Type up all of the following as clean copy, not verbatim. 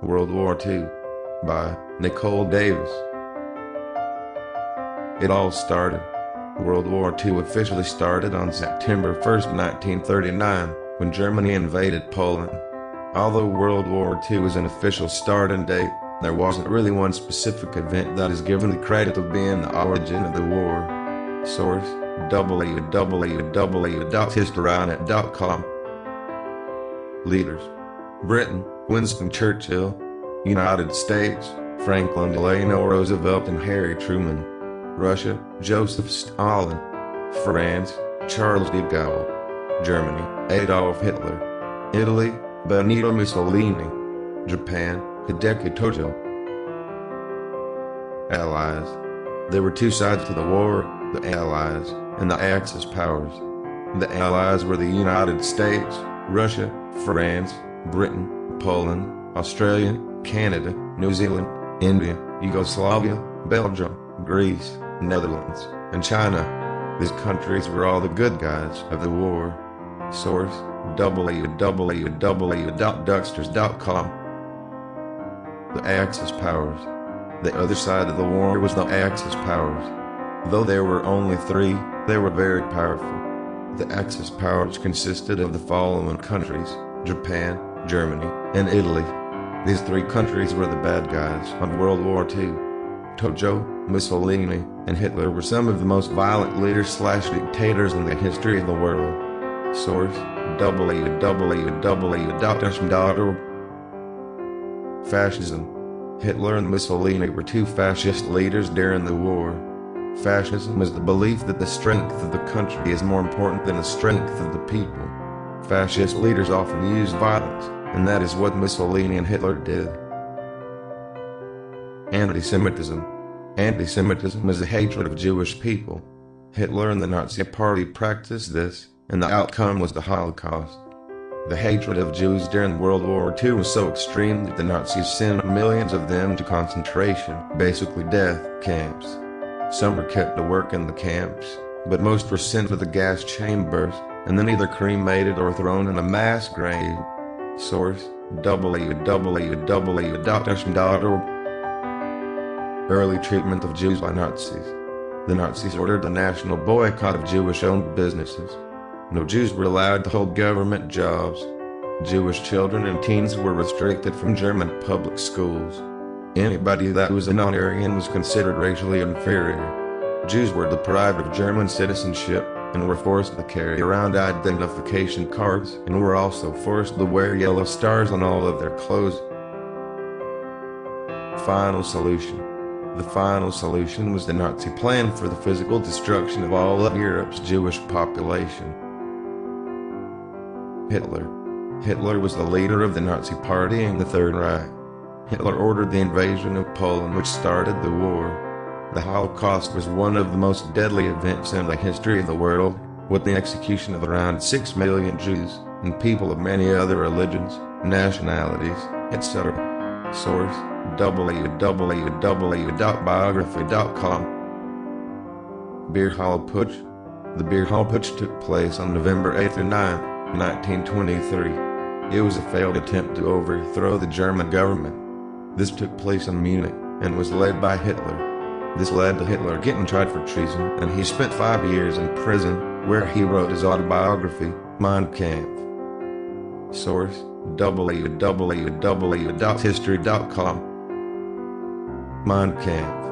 World War II by Nicole Davis. It all started. World War II officially started on September 1st, 1939, when Germany invaded Poland. Although World War II is an official starting date, there wasn't really one specific event that is given the credit of being the origin of the war. Source: www.historynet.com. Leaders: Britain, Winston Churchill. United States, Franklin Delano Roosevelt and Harry Truman. Russia, Joseph Stalin. France, Charles de Gaulle. Germany, Adolf Hitler. Italy, Benito Mussolini. Japan, Hideki Tojo. Allies. There were two sides to the war, the Allies and the Axis powers. The Allies were the United States, Russia, France, Britain, Poland, Australia, Canada, New Zealand, India, Yugoslavia, Belgium, Greece, Netherlands, and China. These countries were all the good guys of the war. Source: www.ducksters.com. The Axis powers. The other side of the war was the Axis powers. Though there were only three, they were very powerful. The Axis powers consisted of the following countries: Japan, Germany, and Italy. These three countries were the bad guys of World War II. Tojo, Mussolini, and Hitler were some of the most violent leaders/dictators in the history of the world. Source: www.fascism.org. Fascism. Hitler and Mussolini were two fascist leaders during the war. Fascism is the belief that the strength of the country is more important than the strength of the people. Fascist leaders often use violence, and that is what Mussolini and Hitler did. Antisemitism. Antisemitism is the hatred of Jewish people. Hitler and the Nazi Party practiced this, and the outcome was the Holocaust. The hatred of Jews during World War II was so extreme that the Nazis sent millions of them to concentration, basically death, camps. Some were kept to work in the camps, but most were sent to the gas chambers, and then either cremated or thrown in a mass grave. Source: www.ushn.org. Early treatment of Jews by Nazis. The Nazis ordered a national boycott of Jewish-owned businesses. No Jews were allowed to hold government jobs. Jewish children and teens were restricted from German public schools. Anybody that was a non-Aryan was considered racially inferior. Jews were deprived of German citizenship, and were forced to carry around identification cards, and were also forced to wear yellow stars on all of their clothes. Final solution. The final solution was the Nazi plan for the physical destruction of all of Europe's Jewish population. Hitler. Hitler was the leader of the Nazi Party and the Third Reich. Hitler ordered the invasion of Poland, which started the war. The Holocaust was one of the most deadly events in the history of the world, with the execution of around 6 million Jews, and people of many other religions, nationalities, etc. Source: www.biography.com. Beer Hall Putsch. The Beer Hall Putsch took place on November 8th and 9th, 1923. It was a failed attempt to overthrow the German government. This took place in Munich, and was led by Hitler. This led to Hitler getting tried for treason, and he spent 5 years in prison, where he wrote his autobiography, Mein Kampf. Source: www.history.com. Mein Kampf.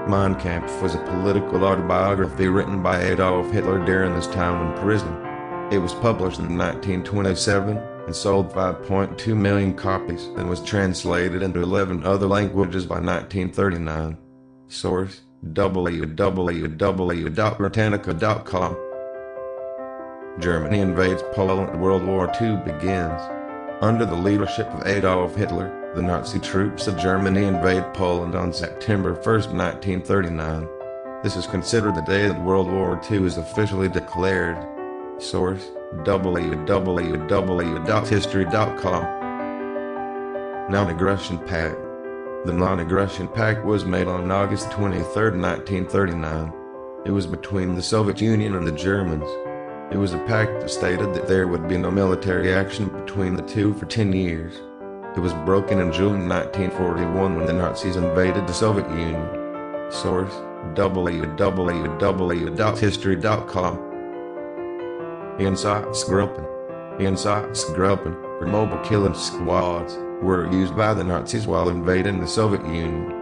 Mein Kampf was a political autobiography written by Adolf Hitler during his time in prison. It was published in 1927, and sold 5.2 million copies, and was translated into 11 other languages by 1939. Source: www.britannica.com. Germany invades Poland. World War II begins. Under the leadership of Adolf Hitler, the Nazi troops of Germany invade Poland on September 1st, 1939. This is considered the day that World War II is officially declared. Source: www.history.com. Nonaggression Pact. The Nonaggression Pact was made on August 23, 1939. It was between the Soviet Union and the Germans. It was a pact that stated that there would be no military action between the two for 10 years. It was broken in June 1941 when the Nazis invaded the Soviet Union. Source: www.history.com. Einsatzgruppen, or mobile killing squads, were used by the Nazis while invading the Soviet Union.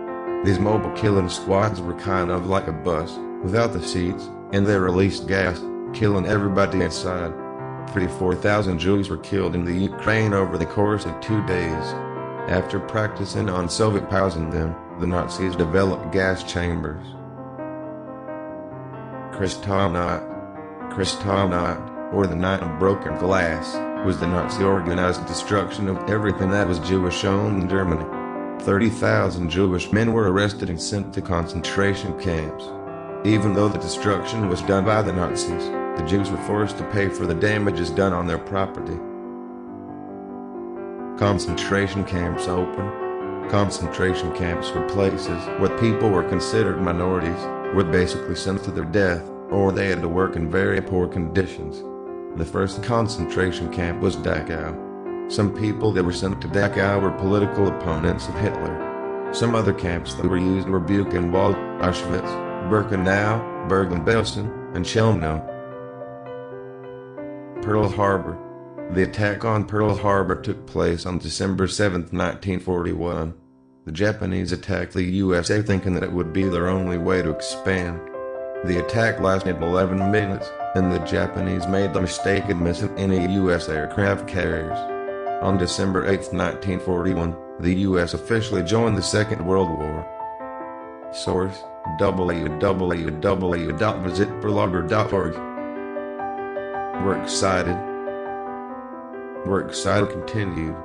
These mobile killing squads were kind of like a bus, without the seats, and they released gas, killing everybody inside. 34,000 Jews were killed in the Ukraine over the course of 2 days. After practicing on Soviet housing them, the Nazis developed gas chambers. Kristallnacht, or the Night of Broken Glass, was the Nazi organized destruction of everything that was Jewish owned in Germany. 30,000 Jewish men were arrested and sent to concentration camps. Even though the destruction was done by the Nazis, the Jews were forced to pay for the damages done on their property. Concentration camps open. Concentration camps were places where people were considered minorities, were basically sent to their death, or they had to work in very poor conditions. The first concentration camp was Dachau. Some people that were sent to Dachau were political opponents of Hitler. Some other camps that were used were Buchenwald, Auschwitz, Birkenau, Bergen-Belsen, and Chelmno. Pearl Harbor. The attack on Pearl Harbor took place on December 7, 1941. The Japanese attacked the USA thinking that it would be their only way to expand. The attack lasted 11 minutes, and the Japanese made the mistake of missing any U.S. aircraft carriers. On December 8, 1941, the U.S. officially joined the Second World War. Source: www.visitberlager.org. We're excited. Continued.